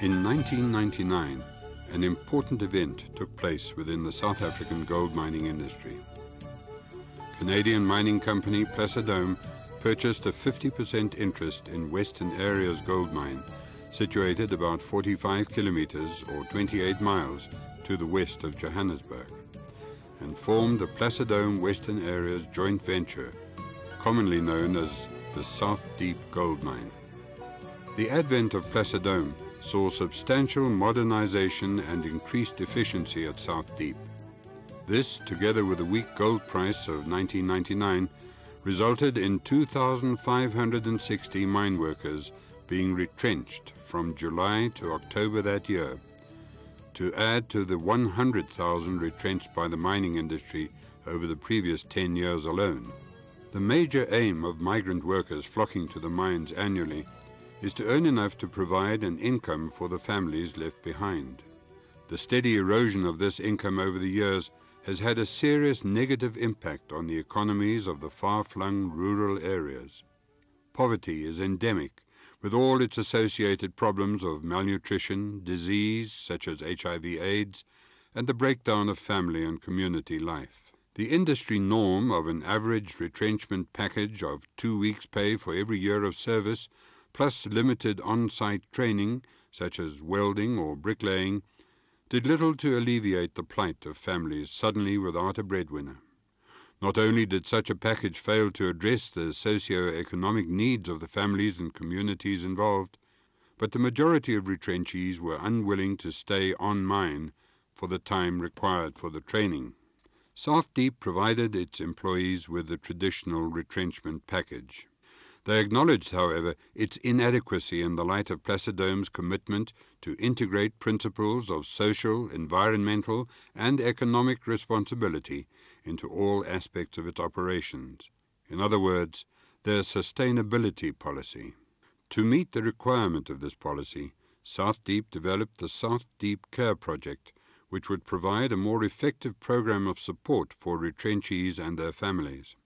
In 1999, an important event took place within the South African gold mining industry. Canadian mining company Placidome purchased a 50% interest in Western Areas gold mine, situated about 45 kilometers or 28 miles to the west of Johannesburg, and formed the Placidome Western Areas joint venture, commonly known as the South Deep Gold Mine. The advent of Placidome saw substantial modernization and increased efficiency at South Deep. This, together with a weak gold price of 1999, resulted in 2,560 mine workers being retrenched from July to October that year, to add to the 100,000 retrenched by the mining industry over the previous 10 years alone. The major aim of migrant workers flocking to the mines annually is to earn enough to provide an income for the families left behind. The steady erosion of this income over the years has had a serious negative impact on the economies of the far-flung rural areas. Poverty is endemic, with all its associated problems of malnutrition, disease such as HIV/AIDS, and the breakdown of family and community life. The industry norm of an average retrenchment package of 2 weeks' pay for every year of service, plus limited on-site training, such as welding or bricklaying, did little to alleviate the plight of families suddenly without a breadwinner. Not only did such a package fail to address the socio-economic needs of the families and communities involved, but the majority of retrenchees were unwilling to stay on mine for the time required for the training. South Deep provided its employees with the traditional retrenchment package. They acknowledged, however, its inadequacy in the light of Placidome's commitment to integrate principles of social, environmental, and economic responsibility into all aspects of its operations. In other words, their sustainability policy. To meet the requirement of this policy, South Deep developed the South Deep Care Project, which would provide a more effective program of support for retrenchees and their families.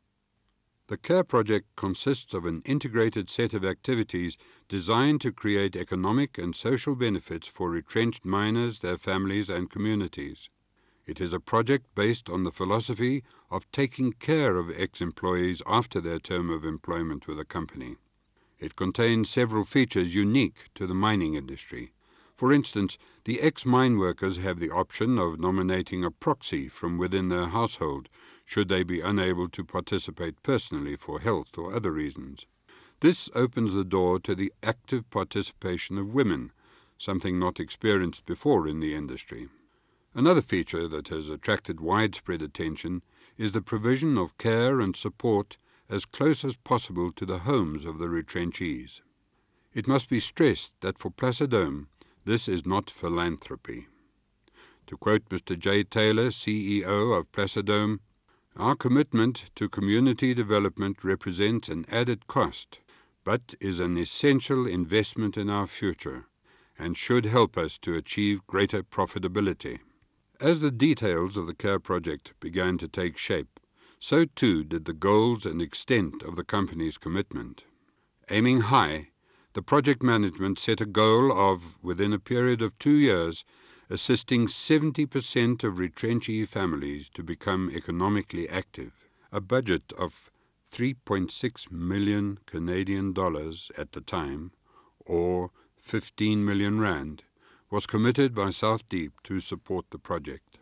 The Care Project consists of an integrated set of activities designed to create economic and social benefits for retrenched miners, their families, and communities. It is a project based on the philosophy of taking care of ex-employees after their term of employment with a company. It contains several features unique to the mining industry. For instance, the ex-mine workers have the option of nominating a proxy from within their household, should they be unable to participate personally for health or other reasons. This opens the door to the active participation of women, something not experienced before in the industry. Another feature that has attracted widespread attention is the provision of care and support as close as possible to the homes of the retrenchees. It must be stressed that for Placidome, this is not philanthropy. To quote Mr. J. Taylor, CEO of Placidome, "Our commitment to community development represents an added cost, but is an essential investment in our future and should help us to achieve greater profitability." As the details of the Care Project began to take shape, so too did the goals and extent of the company's commitment. Aiming high, the project management set a goal of, within a period of 2 years, assisting 70% of retrenchee families to become economically active. A budget of 3.6 million Canadian dollars at the time, or 15 million rand, was committed by South Deep to support the project.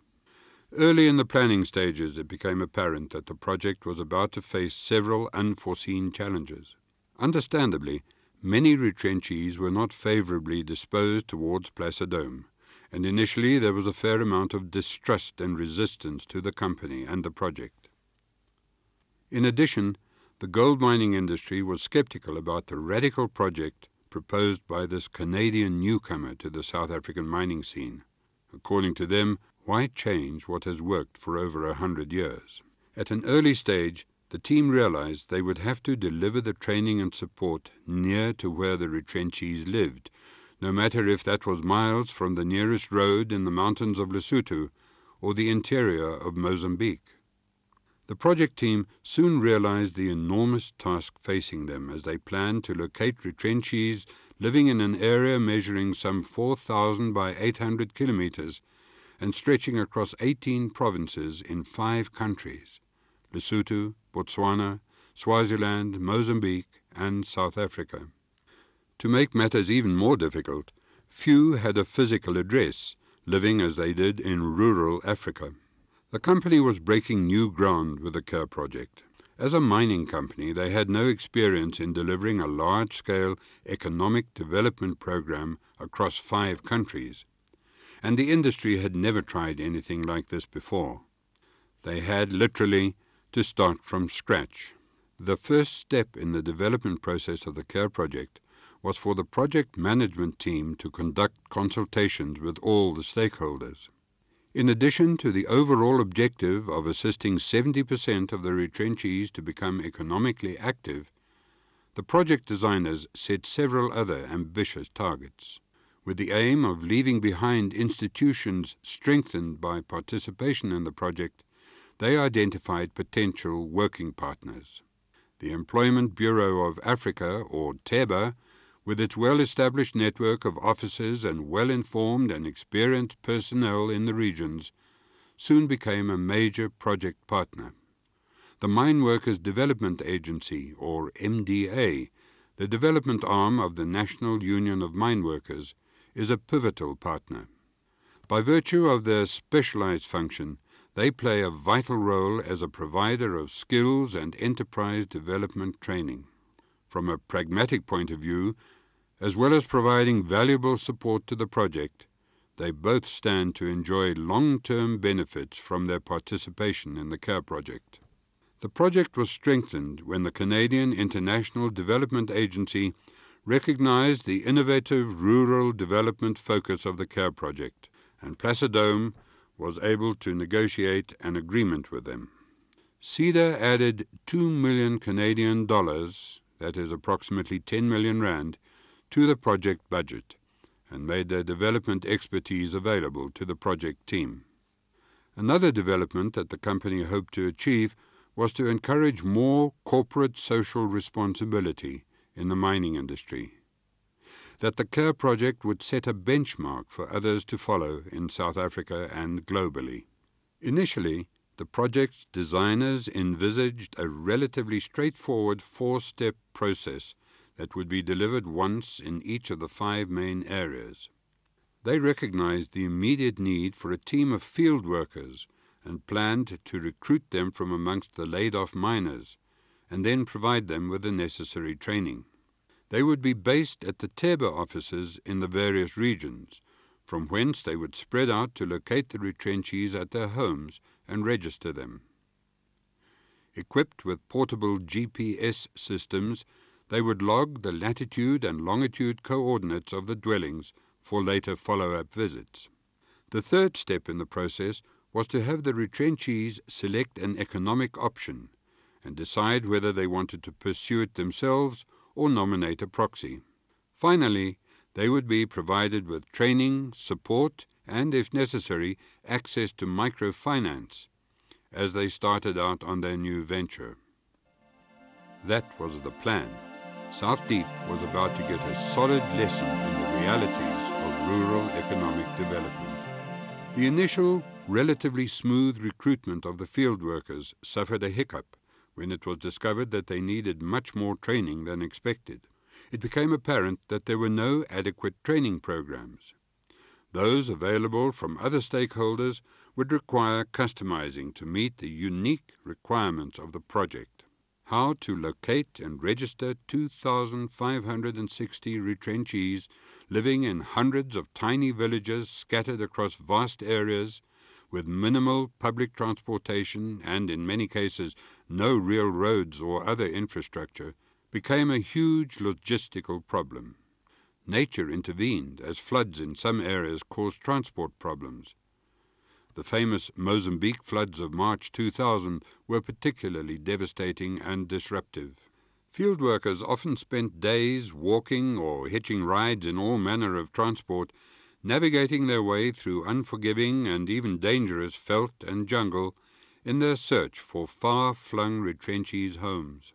Early in the planning stages, it became apparent that the project was about to face several unforeseen challenges. Understandably, many retrenchees were not favorably disposed towards Placidome, and initially there was a fair amount of distrust and resistance to the company and the project. In addition, the gold mining industry was skeptical about the radical project proposed by this Canadian newcomer to the South African mining scene. According to them, why change what has worked for over 100 years? At an early stage, the team realized they would have to deliver the training and support near to where the retrenchees lived, no matter if that was miles from the nearest road in the mountains of Lesotho or the interior of Mozambique. The project team soon realized the enormous task facing them as they planned to locate retrenchees living in an area measuring some 4,000 by 800 kilometers and stretching across 18 provinces in 5 countries: Lesotho, Botswana, Swaziland, Mozambique, and South Africa. To make matters even more difficult, few had a physical address, living as they did in rural Africa. The company was breaking new ground with the CARE project. As a mining company, they had no experience in delivering a large-scale economic development program across 5 countries, and the industry had never tried anything like this before. They had literally to start from scratch. The first step in the development process of the CARE project was for the project management team to conduct consultations with all the stakeholders. In addition to the overall objective of assisting 70% of the retrenchees to become economically active, the project designers set several other ambitious targets. With the aim of leaving behind institutions strengthened by participation in the project, they identified potential working partners. The Employment Bureau of Africa, or TEBA, with its well-established network of officers and well-informed and experienced personnel in the regions, soon became a major project partner. The Mine Workers Development Agency, or MDA, the development arm of the National Union of Mine Workers, is a pivotal partner. By virtue of their specialized function, they play a vital role as a provider of skills and enterprise development training. From a pragmatic point of view, as well as providing valuable support to the project, they both stand to enjoy long-term benefits from their participation in the CARE project. The project was strengthened when the Canadian International Development Agency recognized the innovative rural development focus of the CARE project, and Placidome was able to negotiate an agreement with them. CEDA added 2 million Canadian dollars, that is approximately 10 million rand, to the project budget and made their development expertise available to the project team. Another development that the company hoped to achieve was to encourage more corporate social responsibility in the mining industry, that the CARE project would set a benchmark for others to follow in South Africa and globally. Initially, the project's designers envisaged a relatively straightforward 4-step process that would be delivered once in each of the 5 main areas. They recognized the immediate need for a team of field workers and planned to recruit them from amongst the laid-off miners and then provide them with the necessary training. They would be based at the TEBA offices in the various regions, from whence they would spread out to locate the retrenchees at their homes and register them. Equipped with portable GPS systems, they would log the latitude and longitude coordinates of the dwellings for later follow-up visits. The third step in the process was to have the retrenchees select an economic option and decide whether they wanted to pursue it themselves or nominate a proxy. Finally, they would be provided with training, support, and, if necessary, access to microfinance as they started out on their new venture. That was the plan. South Deep was about to get a solid lesson in the realities of rural economic development. The initial, relatively smooth recruitment of the field workers suffered a hiccup when it was discovered that they needed much more training than expected. It became apparent that there were no adequate training programs. Those available from other stakeholders would require customizing to meet the unique requirements of the project. How to locate and register 2,560 retrenchees living in hundreds of tiny villages scattered across vast areas with minimal public transportation and, in many cases, no real roads or other infrastructure, became a huge logistical problem. Nature intervened as floods in some areas caused transport problems. The famous Mozambique floods of March 2000 were particularly devastating and disruptive. Field workers often spent days walking or hitching rides in all manner of transport, navigating their way through unforgiving and even dangerous veld and jungle in their search for far-flung retrenchees' homes.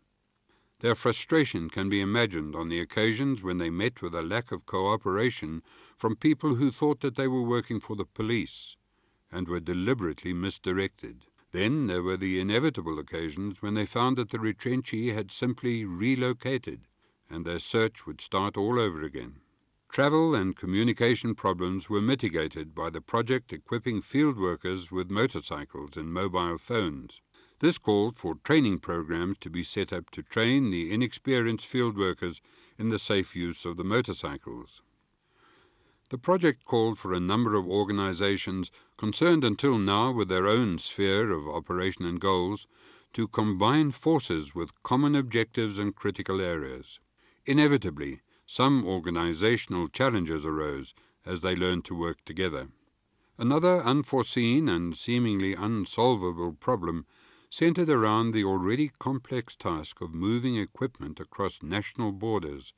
Their frustration can be imagined on the occasions when they met with a lack of cooperation from people who thought that they were working for the police and were deliberately misdirected. Then there were the inevitable occasions when they found that the retrenchee had simply relocated and their search would start all over again. Travel and communication problems were mitigated by the project equipping field workers with motorcycles and mobile phones. This called for training programs to be set up to train the inexperienced field workers in the safe use of the motorcycles. The project called for a number of organizations concerned until now with their own sphere of operation and goals to combine forces with common objectives and critical areas. Inevitably, some organizational challenges arose as they learned to work together. Another unforeseen and seemingly unsolvable problem centered around the already complex task of moving equipment across national borders,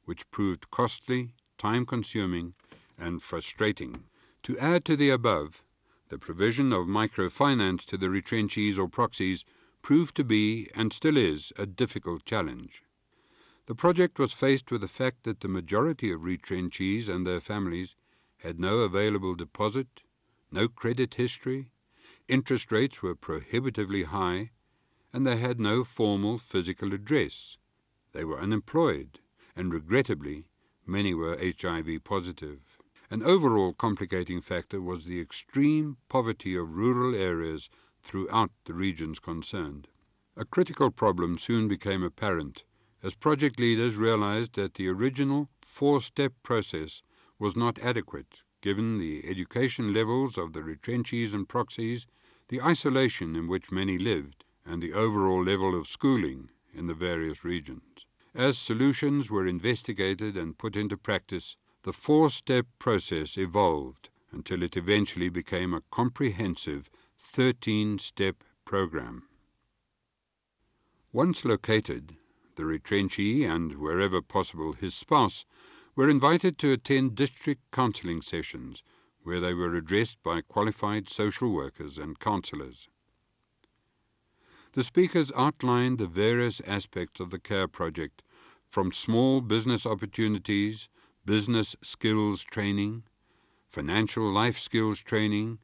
which proved costly, time-consuming, and frustrating. To add to the above, the provision of microfinance to the retrenchees or proxies proved to be, and still is, a difficult challenge. The project was faced with the fact that the majority of retrenchees and their families had no available deposit, no credit history, interest rates were prohibitively high, and they had no formal physical address. They were unemployed, and regrettably, many were HIV positive. An overall complicating factor was the extreme poverty of rural areas throughout the regions concerned. A critical problem soon became apparent as project leaders realized that the original four-step process was not adequate, given the education levels of the retrenchees and proxies, the isolation in which many lived, and the overall level of schooling in the various regions. As solutions were investigated and put into practice, the four-step process evolved until it eventually became a comprehensive 13-step program. Once located, the retrenchee and, wherever possible, his spouse were invited to attend district counselling sessions where they were addressed by qualified social workers and counsellors. The speakers outlined the various aspects of the CARE project, from small business opportunities, business skills training, financial life skills training,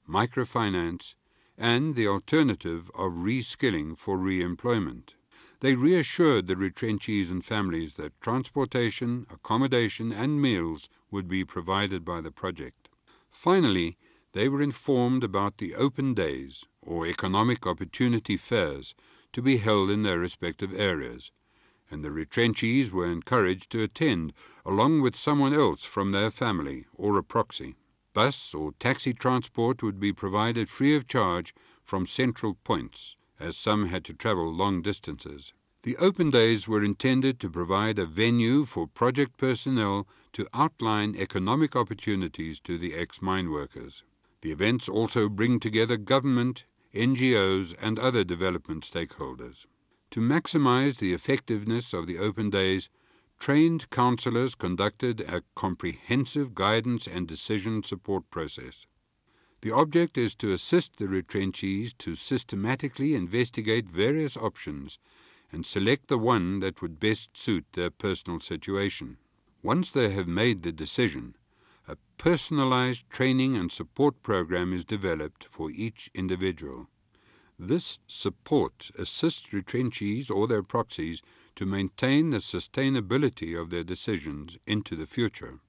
microfinance, and the alternative of reskilling for re-employment. They reassured the retrenchees and families that transportation, accommodation, and meals would be provided by the project. Finally, they were informed about the open days, or economic opportunity fairs, to be held in their respective areas, and the retrenchees were encouraged to attend along with someone else from their family or a proxy. Bus or taxi transport would be provided free of charge from central points, as some had to travel long distances. The open days were intended to provide a venue for project personnel to outline economic opportunities to the ex-mine workers. The events also bring together government, NGOs, and other development stakeholders. To maximize the effectiveness of the open days, trained counsellors conducted a comprehensive guidance and decision support process. The object is to assist the retrenchees to systematically investigate various options and select the one that would best suit their personal situation. Once they have made the decision, a personalized training and support program is developed for each individual. This support assists retrenchees or their proxies to maintain the sustainability of their decisions into the future.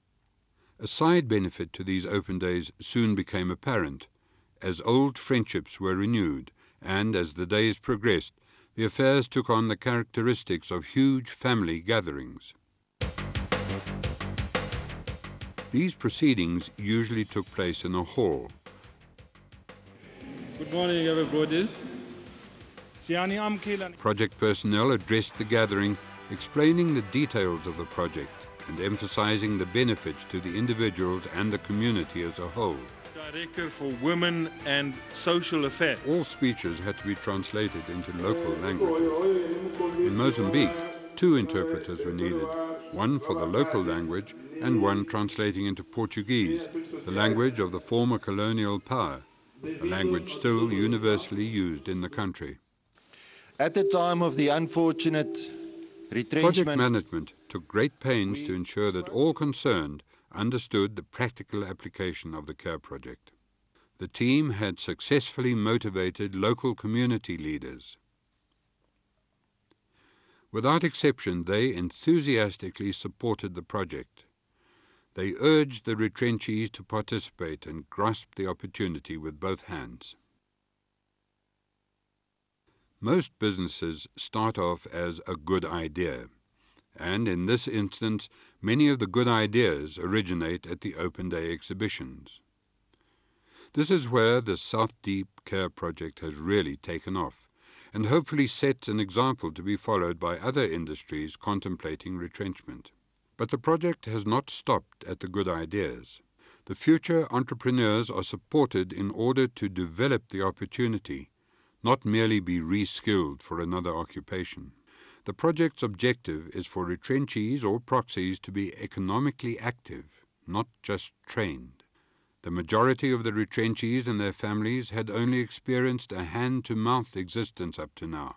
A side benefit to these open days soon became apparent, as old friendships were renewed, and as the days progressed, the affairs took on the characteristics of huge family gatherings. These proceedings usually took place in a hall. Good morning, everybody. Project personnel addressed the gathering, explaining the details of the project and emphasizing the benefits to the individuals and the community as a whole. Director for Women and Social Affairs. All speeches had to be translated into local languages. In Mozambique, 2 interpreters were needed, one for the local language and one translating into Portuguese, the language of the former colonial power, a language still universally used in the country. At the time of the unfortunate Project management took great pains to ensure that all concerned understood the practical application of the CARE project. The team had successfully motivated local community leaders. Without exception, they enthusiastically supported the project. They urged the retrenchees to participate and grasp the opportunity with both hands. Most businesses start off as a good idea, and in this instance, many of the good ideas originate at the Open Day exhibitions. This is where the South Deep CARE project has really taken off, and hopefully sets an example to be followed by other industries contemplating retrenchment. But the project has not stopped at the good ideas. The future entrepreneurs are supported in order to develop the opportunity, not merely be re-skilled for another occupation. The project's objective is for retrenchees or proxies to be economically active, not just trained. The majority of the retrenchees and their families had only experienced a hand-to-mouth existence up to now.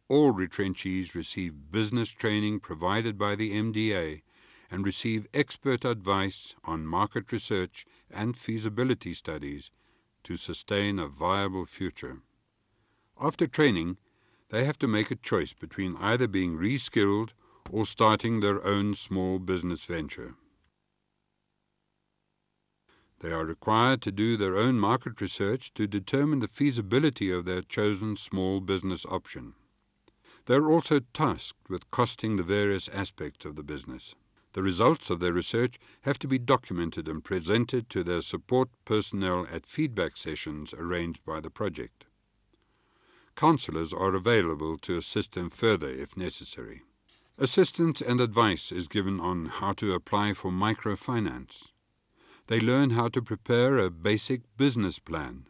All retrenchees receive business training provided by the MDA and receive expert advice on market research and feasibility studies to sustain a viable future. After training, they have to make a choice between either being re-skilled or starting their own small business venture. They are required to do their own market research to determine the feasibility of their chosen small business option. They are also tasked with costing the various aspects of the business. The results of their research have to be documented and presented to their support personnel at feedback sessions arranged by the project. Counsellors are available to assist them further if necessary. Assistance and advice is given on how to apply for microfinance. They learn how to prepare a basic business plan.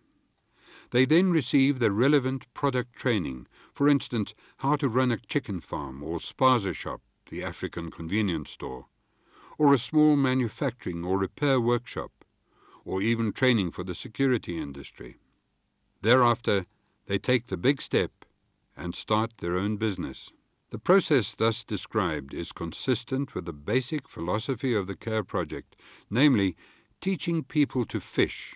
They then receive the relevant product training, for instance, how to run a chicken farm or spaza shop, the African convenience store, or a small manufacturing or repair workshop, or even training for the security industry. Thereafter, they take the big step and start their own business. The process thus described is consistent with the basic philosophy of the CARE project, namely, teaching people to fish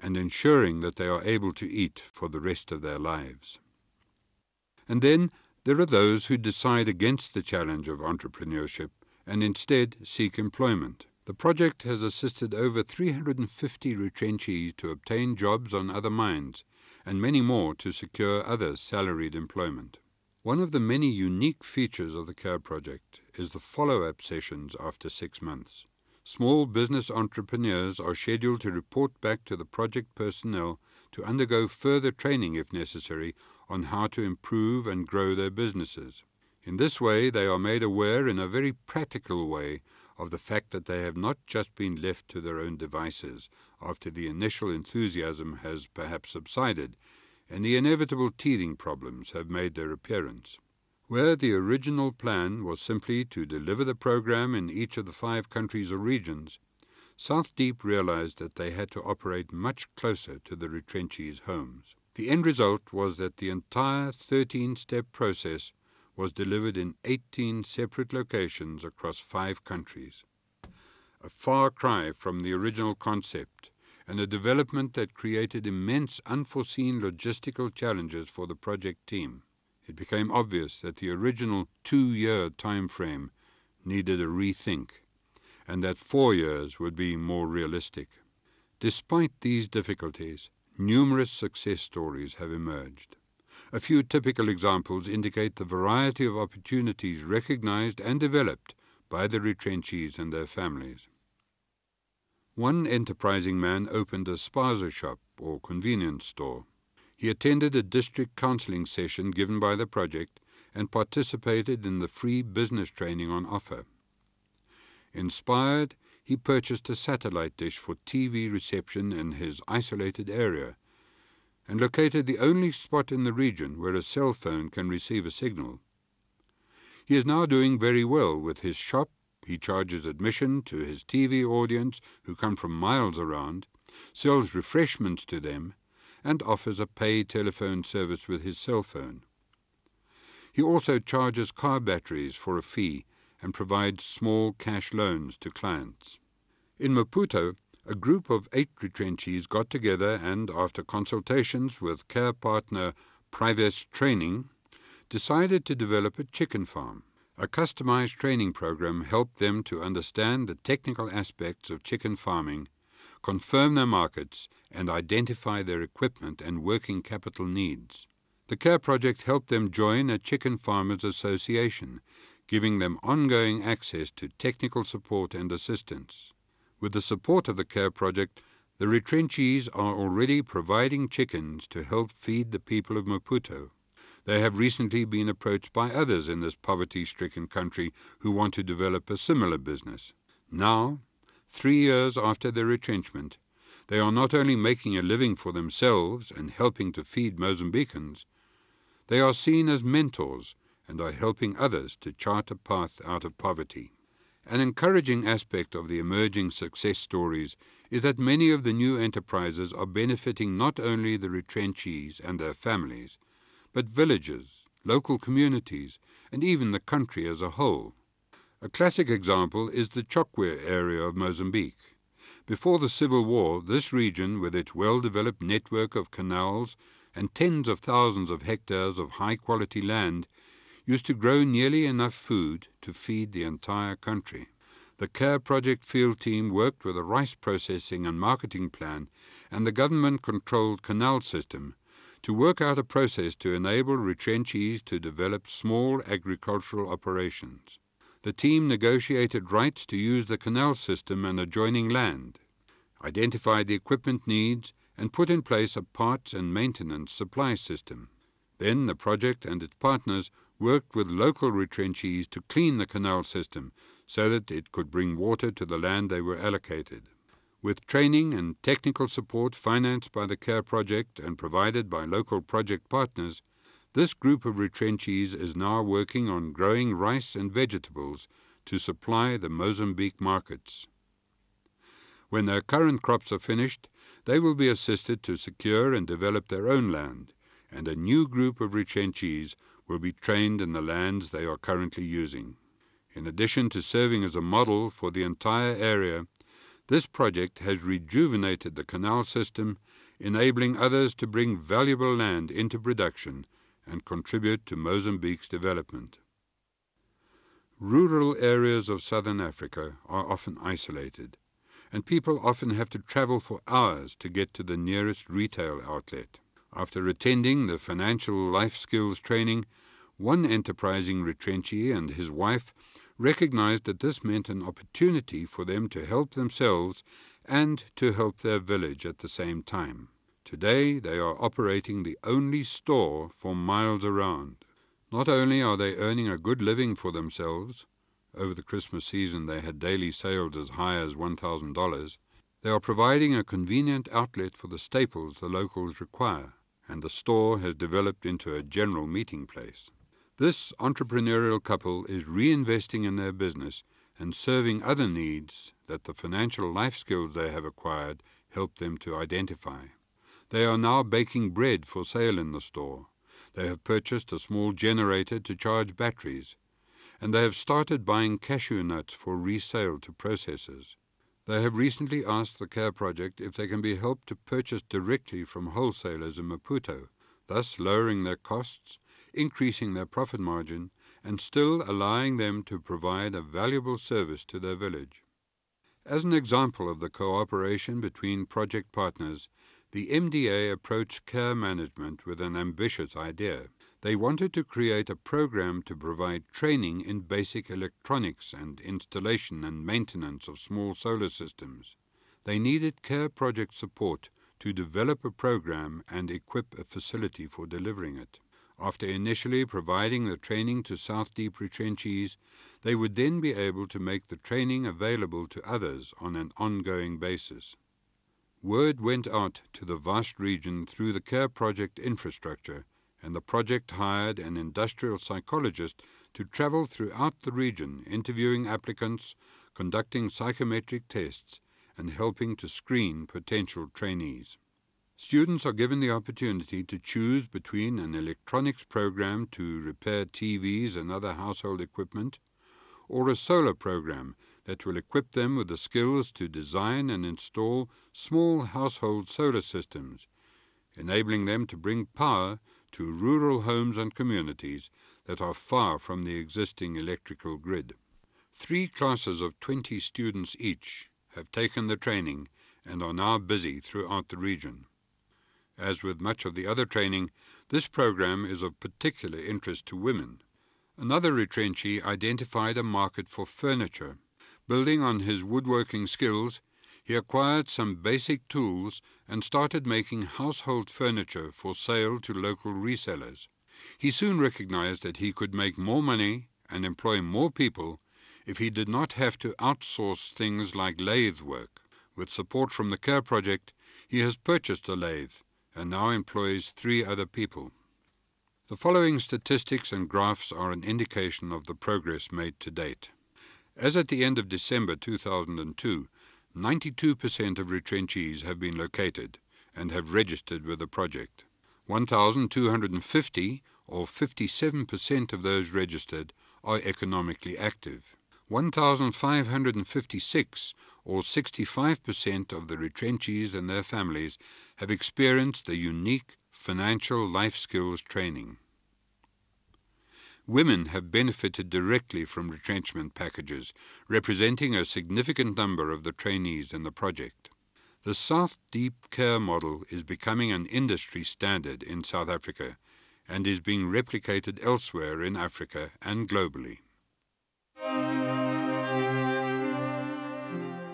and ensuring that they are able to eat for the rest of their lives. And then there are those who decide against the challenge of entrepreneurship and instead seek employment. The project has assisted over 350 retrenchees to obtain jobs on other mines and many more to secure other salaried employment. One of the many unique features of the CARE project is the follow-up sessions after 6 months. Small business entrepreneurs are scheduled to report back to the project personnel to undergo further training if necessary on how to improve and grow their businesses. In this way, they are made aware in a very practical way of the fact that they have not just been left to their own devices after the initial enthusiasm has perhaps subsided and the inevitable teething problems have made their appearance. Where the original plan was simply to deliver the program in each of the 5 countries or regions, South Deep realized that they had to operate much closer to the retrenchees' homes. The end result was that the entire 13-step process was delivered in 18 separate locations across 5 countries. A far cry from the original concept, and a development that created immense unforeseen logistical challenges for the project team. It became obvious that the original 2-year time frame needed a rethink, and that 4 years would be more realistic. Despite these difficulties, numerous success stories have emerged. A few typical examples indicate the variety of opportunities recognized and developed by the retrenchees and their families. One enterprising man opened a spaza shop or convenience store. He attended a district counseling session given by the project and participated in the free business training on offer. Inspired, he purchased a satellite dish for TV reception in his isolated area and located the only spot in the region where a cell phone can receive a signal. He is now doing very well with his shop. He charges admission to his TV audience who come from miles around, sells refreshments to them, and offers a paid telephone service with his cell phone. He also charges car batteries for a fee and provides small cash loans to clients. In Maputo, a group of 8 retrenchees got together and, after consultations with care partner Private Training, decided to develop a chicken farm. A customized training program helped them to understand the technical aspects of chicken farming, confirm their markets, and identify their equipment and working capital needs. The CARE project helped them join a chicken farmers association, giving them ongoing access to technical support and assistance. With the support of the CARE project, the retrenchees are already providing chickens to help feed the people of Maputo. They have recently been approached by others in this poverty-stricken country who want to develop a similar business. Now, 3 years after their retrenchment, they are not only making a living for themselves and helping to feed Mozambicans, they are seen as mentors and are helping others to chart a path out of poverty. An encouraging aspect of the emerging success stories is that many of the new enterprises are benefiting not only the retrenchees and their families, but villages, local communities, and even the country as a whole. A classic example is the Chokwe area of Mozambique. Before the Civil War, this region, with its well-developed network of canals and tens of thousands of hectares of high-quality land, used to grow nearly enough food to feed the entire country. The CARE project field team worked with a rice processing and marketing plan and the government-controlled canal system to work out a process to enable retrenchees to develop small agricultural operations. The team negotiated rights to use the canal system and adjoining land, identified the equipment needs, and put in place a parts and maintenance supply system. Then the project and its partners worked with local retrenchees to clean the canal system so that it could bring water to the land they were allocated. With training and technical support financed by the CARE project and provided by local project partners, this group of retrenchees is now working on growing rice and vegetables to supply the Mozambique markets. When their current crops are finished, they will be assisted to secure and develop their own land, and a new group of retrenchees will be trained in the lands they are currently using. In addition to serving as a model for the entire area, this project has rejuvenated the canal system, enabling others to bring valuable land into production and contribute to Mozambique's development. Rural areas of southern Africa are often isolated, and people often have to travel for hours to get to the nearest retail outlet. After attending the financial life skills training, one enterprising retrenchee and his wife recognized that this meant an opportunity for them to help themselves and to help their village at the same time. Today, they are operating the only store for miles around. Not only are they earning a good living for themselves, over the Christmas season they had daily sales as high as $1,000, they are providing a convenient outlet for the staples the locals require, and the store has developed into a general meeting place. This entrepreneurial couple is reinvesting in their business and serving other needs that the financial life skills they have acquired help them to identify. They are now baking bread for sale in the store. They have purchased a small generator to charge batteries, and they have started buying cashew nuts for resale to processors. They have recently asked the CARE project if they can be helped to purchase directly from wholesalers in Maputo, thus lowering their costs, increasing their profit margin, and still allowing them to provide a valuable service to their village. As an example of the cooperation between project partners, the MDA approached CARE management with an ambitious idea. They wanted to create a program to provide training in basic electronics and installation and maintenance of small solar systems. They needed CARE project support to develop a program and equip a facility for delivering it. After initially providing the training to South Deep retrenchees, they would then be able to make the training available to others on an ongoing basis. Word went out to the vast region through the CARE project infrastructure, and the project hired an industrial psychologist to travel throughout the region, interviewing applicants, conducting psychometric tests, and helping to screen potential trainees. Students are given the opportunity to choose between an electronics program to repair TVs and other household equipment, or a solar program that will equip them with the skills to design and install small household solar systems, enabling them to bring power to rural homes and communities that are far from the existing electrical grid. 3 classes of 20 students each have taken the training and are now busy throughout the region. As with much of the other training, this program is of particular interest to women. Another retrenchee identified a market for furniture. Building on his woodworking skills, he acquired some basic tools and started making household furniture for sale to local resellers. He soon recognized that he could make more money and employ more people if he did not have to outsource things like lathe work. With support from the CARE project, he has purchased a lathe and now employs 3 other people. The following statistics and graphs are an indication of the progress made to date. As at the end of December 2002, 92% of retrenchees have been located and have registered with the project. 1,250, or 57% of those registered, are economically active. 1,556, or 65% of the retrenchees and their families, have experienced the unique financial life skills training. Women have benefited directly from retrenchment packages, representing a significant number of the trainees in the project. The South Deep Care model is becoming an industry standard in South Africa and is being replicated elsewhere in Africa and globally.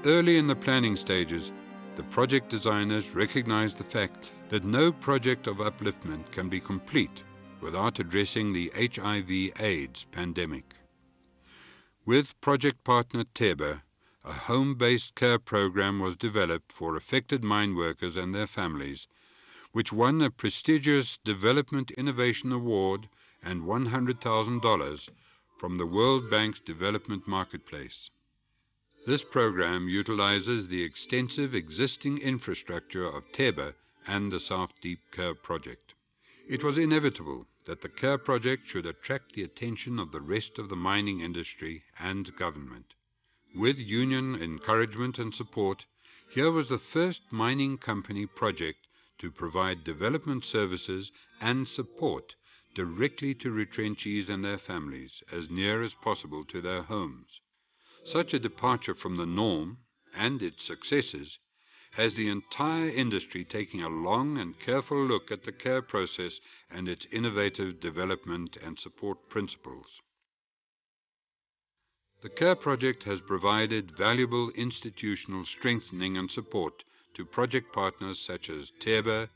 Early in the planning stages, the project designers recognized the fact that no project of upliftment can be complete without addressing the HIV/AIDS pandemic. With project partner Teba, a home-based care program was developed for affected mine workers and their families, which won a prestigious Development Innovation Award and $100,000 from the World Bank's Development Marketplace. This program utilizes the extensive existing infrastructure of Teba and the South Deep Care project. It was inevitable that the Care project should attract the attention of the rest of the mining industry and government. With union encouragement and support, here was the first mining company project to provide development services and support directly to retrenchees and their families, as near as possible to their homes. Such a departure from the norm and its successes has the entire industry taking a long and careful look at the care process and its innovative development and support principles. The CARE project has provided valuable institutional strengthening and support to project partners such as Teba,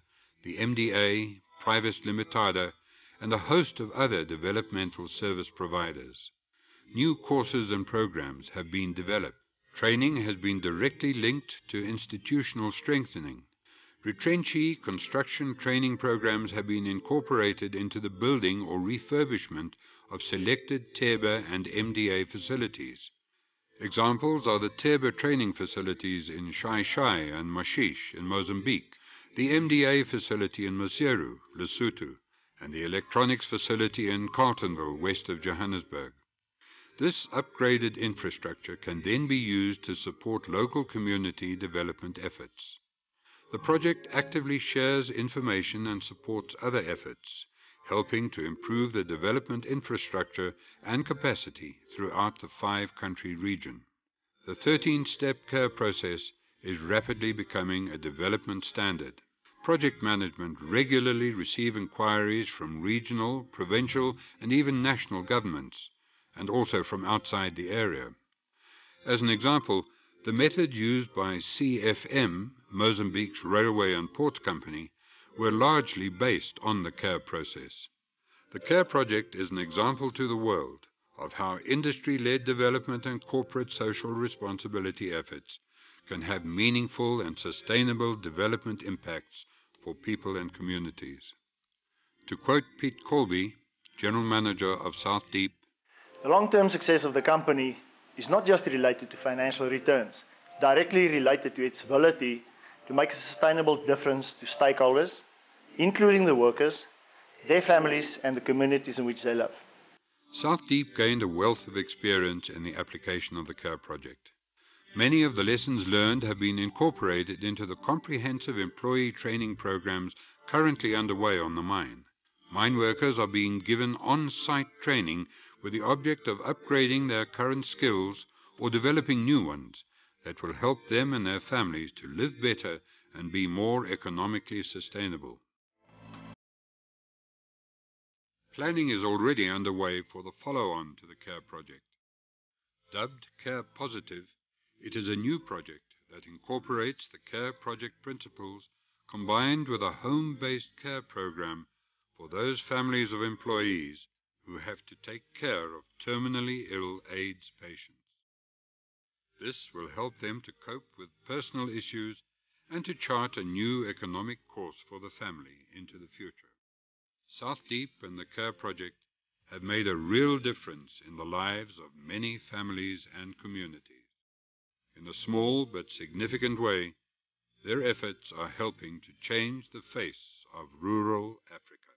the MDA, Privis Limitada, and a host of other developmental service providers. New courses and programs have been developed. Training has been directly linked to institutional strengthening. Retrenchee construction training programs have been incorporated into the building or refurbishment of selected Teba and MDA facilities. Examples are the Teba training facilities in Shai and Mashish in Mozambique, the MDA facility in Maseru, Lesotho, and the electronics facility in Carltonville, west of Johannesburg. This upgraded infrastructure can then be used to support local community development efforts. The project actively shares information and supports other efforts, helping to improve the development infrastructure and capacity throughout the 5-country region. The 13-step care process is rapidly becoming a development standard. Project management regularly receive inquiries from regional, provincial, and even national governments, and also from outside the area. As an example, the method used by CFM, Mozambique's Railway and Port Company, were largely based on the CARE process. The CARE project is an example to the world of how industry-led development and corporate social responsibility efforts can have meaningful and sustainable development impacts for people and communities. To quote Pete Colby, General Manager of South Deep, "The long-term success of the company is not just related to financial returns. It's directly related to its ability to make a sustainable difference to stakeholders, including the workers, their families and the communities in which they live. South Deep gained a wealth of experience in the application of the CARE project. Many of the lessons learned have been incorporated into the comprehensive employee training programs currently underway on the mine. Mine workers are being given on-site training with the object of upgrading their current skills or developing new ones that will help them and their families to live better and be more economically sustainable. Planning is already underway for the follow-on to the CARE project. Dubbed CARE Positive, it is a new project that incorporates the CARE project principles combined with a home-based care program for those families of employees who have to take care of terminally ill AIDS patients. This will help them to cope with personal issues and to chart a new economic course for the family into the future. South Deep and the CARE project have made a real difference in the lives of many families and communities. In a small but significant way, their efforts are helping to change the face of rural Africa.